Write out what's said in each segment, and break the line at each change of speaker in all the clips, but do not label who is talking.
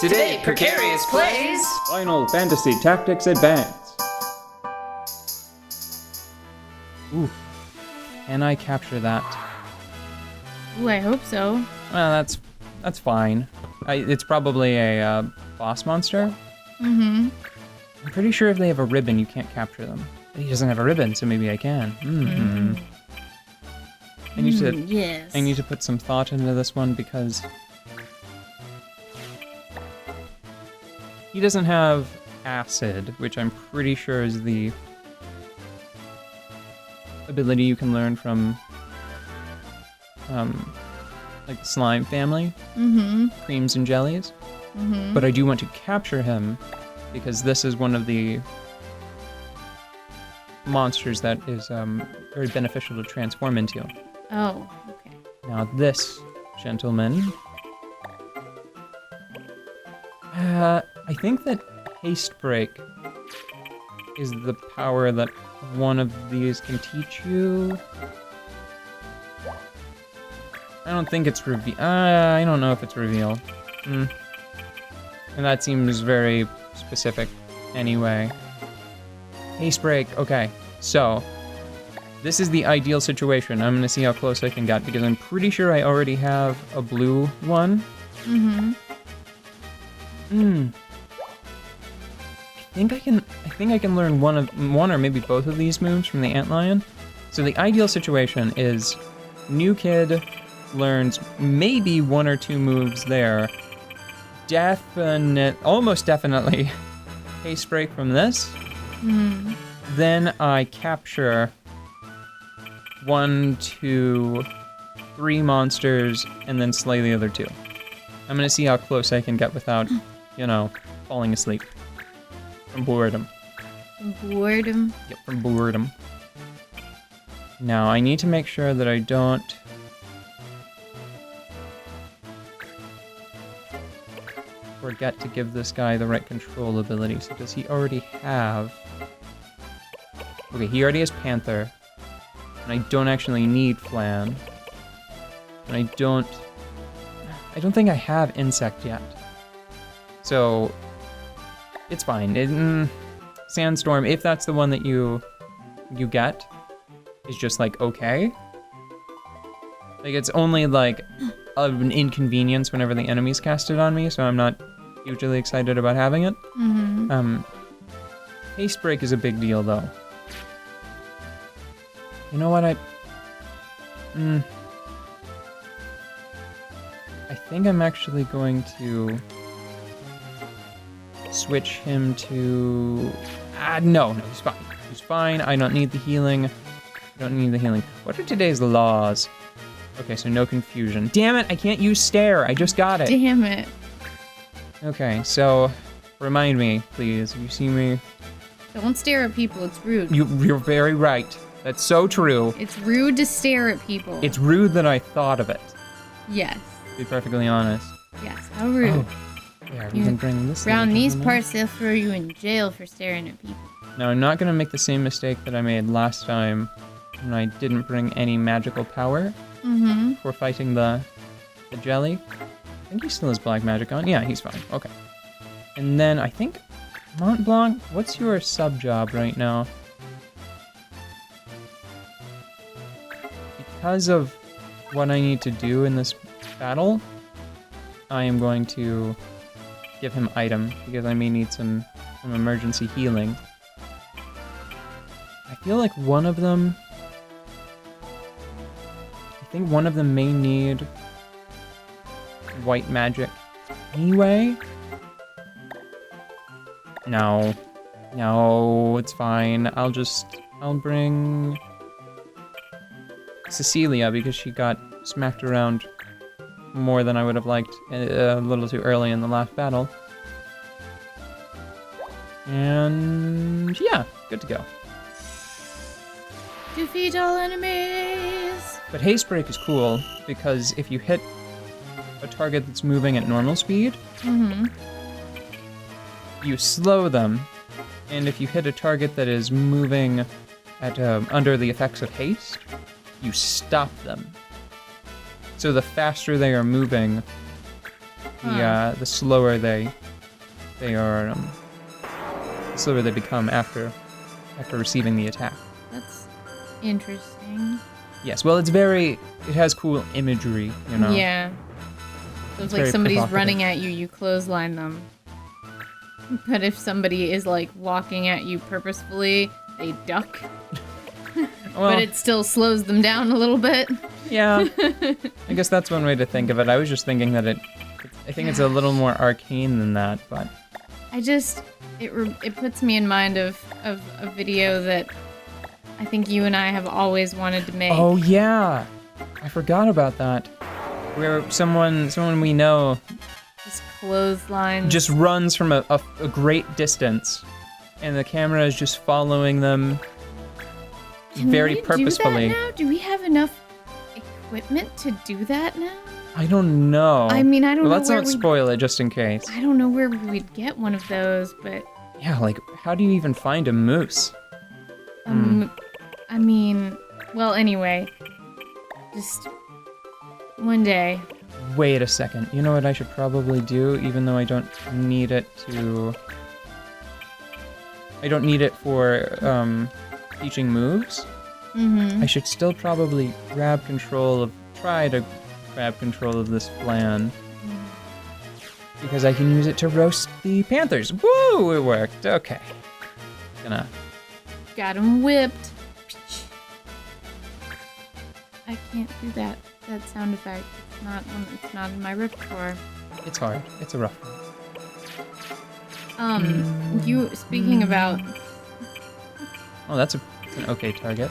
Today, Precarious plays
Final Fantasy Tactics Advance.
Ooh. Can I capture that?
Ooh, I hope so.
Well, that's fine. It's probably a boss monster.
Mm-hmm.
I'm pretty sure if they have a ribbon, you can't capture them. But he doesn't have a ribbon, so maybe I can. Mm-hmm.
Yes.
I need to put some thought into this one because he doesn't have acid, which I'm pretty sure is the ability you can learn from like the slime family.
Mm-hmm.
Creams and jellies.
Mm-hmm.
But I do want to capture him because this is one of the monsters that is very beneficial to transform into.
Oh, okay.
Now this gentleman, I think that Haste Break is the power that one of these can teach you. I don't think it's I don't know if it's revealed. And that seems very specific anyway. Haste Break, okay. So, this is the ideal situation. I'm gonna see how close I can get because I'm pretty sure I already have a blue one.
Mm-hmm.
I think I can learn one or maybe both of these moves from the Antlion. So the ideal situation is new kid learns maybe one or two moves there. Almost definitely Haste Break from this.
Mm.
Then I capture 1, 2, 3 monsters and then slay the other 2. I'm gonna see how close I can get without, falling asleep. From boredom.
Boredom.
Yep, from boredom. Now, I need to make sure that I don't forget to give this guy the right control ability. So does he already have... Okay, he already has Panther. And I don't actually need Flan. And I don't think I have Insect yet. So, it's fine. Sandstorm, if that's the one that you get, is just like, okay. Like, it's only like an inconvenience whenever the enemies cast it on me, so I'm not hugely excited about having it.
Mm-hmm.
Haste Break is a big deal, though. You know what, I think I'm actually going to switch him to... no, he's fine. He's fine, I don't need the healing. What are today's laws? Okay, so no confusion. Damn it, I can't use stare, I just got it.
Damn it.
Okay, so, remind me, please, if you see me...
Don't stare at people, it's rude.
You're very right. That's so true.
It's rude to stare at people.
It's rude that I thought of it,
Yes.
to be perfectly honest.
Yes, how rude.
Oh, yeah, we can bring this
Around
little
these
gentleman.
parts, they'll throw you in jail for staring at people.
Now, I'm not going to make the same mistake that I made last time when I didn't bring any magical power
Mm-hmm.
for fighting the jelly. I think he still has black magic on. Yeah, he's fine. Okay. And then I think, Mont Blanc, what's your sub-job right now? Because of what I need to do in this battle, I am going to give him item, because I may need some emergency healing. I feel like one of them... I think one of them may need white magic anyway. No, it's fine. I'll bring Cecilia because she got smacked around more than I would have liked a little too early in the last battle. And yeah, good to go.
Defeat all enemies!
But Haste Break is cool because if you hit a target that's moving at normal speed,
Mm-hmm.
you slow them, and if you hit a target that is moving at under the effects of haste, you stop them. So the faster they are moving, the slower they are, the slower they become after receiving the attack.
That's interesting.
Yes, well, it has cool imagery, you know.
Yeah. So
It's
if like
very
somebody's
provocative.
running at you, you clothesline them. But if somebody is like walking at you purposefully, they duck.
Well,
But it still slows them down a little bit.
yeah. I guess that's one way to think of it. I was just thinking that I think it's a little more arcane than that, but
It puts me in mind of a video that I think you and I have always wanted to make.
oh yeah, I forgot about that. Where someone we know
Just clotheslines.
just runs from a great distance, and the camera is just following them very purposefully.
Do that now? Do we have enough equipment to do that now?
I don't know.
I mean, I don't
well,
know
let's
where
not
we-
spoil it just in case.
I don't know where we'd get one of those, but
Yeah, like how do you even find a moose?
I mean, well, anyway, just one day.
Wait a second. You know what I should probably do, even though I don't need it for teaching moves?
Mm-hmm.
I should still probably try to grab control of this flan. Because I can use it to roast the panthers. Woo! It worked. Okay. Gonna.
Got him whipped. I can't do that sound effect. It's not in my repertoire.
It's hard. It's a rough one.
You speaking about
Oh, it's an okay target.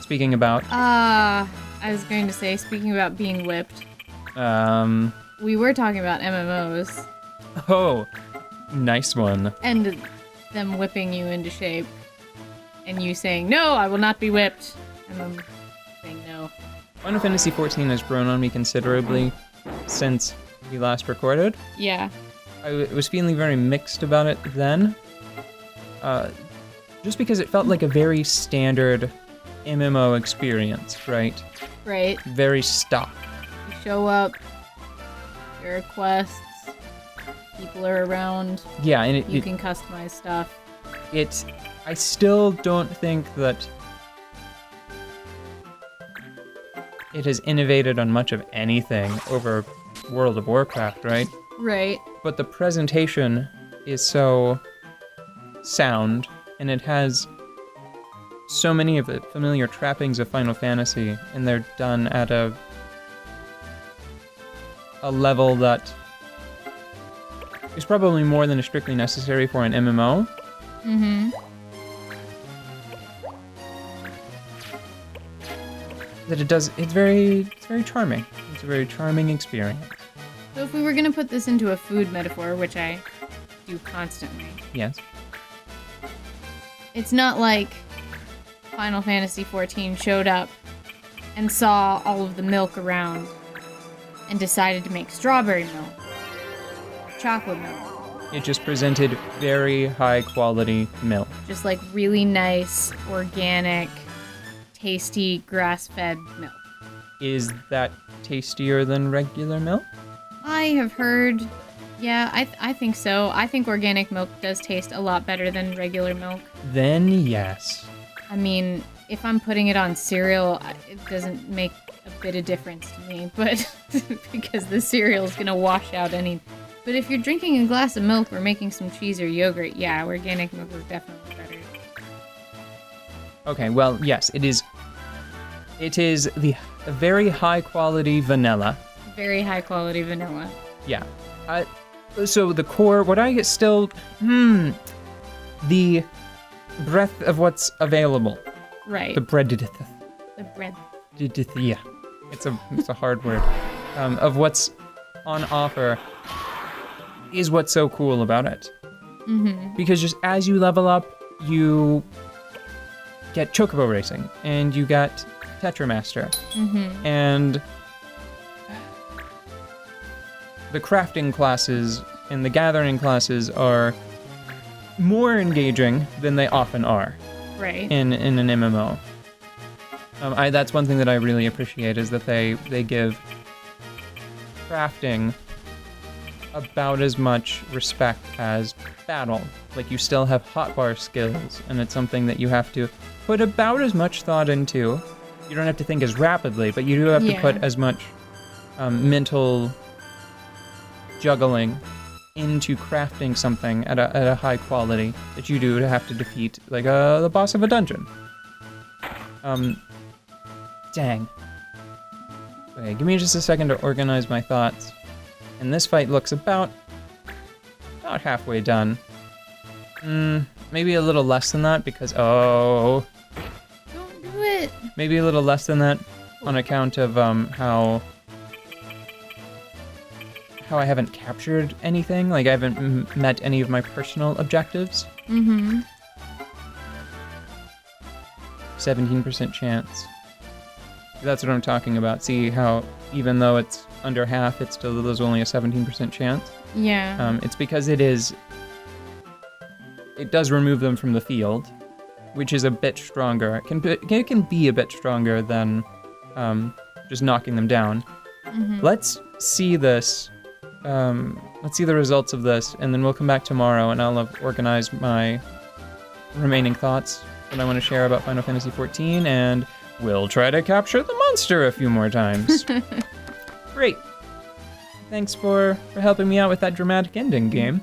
Speaking about,
I was going to say, speaking about being whipped, we were talking about MMOs
oh, nice one.
and them whipping you into shape, and you saying, "No, I will not be whipped," and them saying no.
Final Fantasy XIV has grown on me considerably since we last recorded.
Yeah.
I was feeling very mixed about it then. Just because it felt like a very standard MMO experience, right?
Right.
Very stock.
You show up, there are quests, people are around,
Yeah, and
you can customize stuff.
I still don't think that it has innovated on much of anything over World of Warcraft, right?
Right.
But the presentation is so sound, and it has so many of the familiar trappings of Final Fantasy, and they're done at a level that is probably more than is strictly necessary for an MMO.
Mm-hmm.
That it's very charming. It's a very charming experience.
So if we were gonna put this into a food metaphor, which I do constantly,
Yes.
it's not like Final Fantasy XIV showed up and saw all of the milk around and decided to make strawberry milk, chocolate milk,
It just presented very high quality milk.
just like really nice, organic, tasty, grass-fed milk.
Is that tastier than regular milk?
I have heard, yeah, I think so. I think organic milk does taste a lot better than regular milk.
Then yes.
I mean, if I'm putting it on cereal, it doesn't make a bit of difference to me, but because the cereal is gonna wash out any. But if you're drinking a glass of milk or making some cheese or yogurt, yeah, organic milk is definitely better.
Okay, well, yes, it is. It is the very high quality vanilla.
Very high quality vanilla.
Yeah. So the core, what I get still, the breadth of what's available.
Right.
The bread.
The bread.
Yeah, it's a hard word. Of what's on offer is what's so cool about it.
Mm-hmm.
Because just as you level up, you get Chocobo Racing, and you got Tetramaster,
Mm-hmm.
and the crafting classes and the gathering classes are more engaging than they often are
Right.
in an MMO. That's one thing that I really appreciate, is that they give crafting about as much respect as battle. Like, you still have hotbar skills, and it's something that you have to put about as much thought into. You don't have to think as rapidly, but you do have to put as much mental juggling into crafting something at a high quality that you do to have to defeat, like, the boss of a dungeon. Dang. Okay, give me just a second to organize my thoughts. And this fight looks about halfway done. Maybe a little less than that because,
Don't do it.
maybe a little less than that on account of how I haven't captured anything. Like, I haven't met any of my personal objectives. 17% chance. That's what I'm talking about. See how even though it's under half, there's only a 17% chance?
Yeah.
It's because it does remove them from the field, which is a bit stronger. It can be a bit stronger than just knocking them down. Let's see this. Let's see the results of this, and then we'll come back tomorrow, and I'll have organized my remaining thoughts that I want to share about Final Fantasy XIV, and we'll try to capture the monster a few more times. Great. Thanks for helping me out with that dramatic ending, game.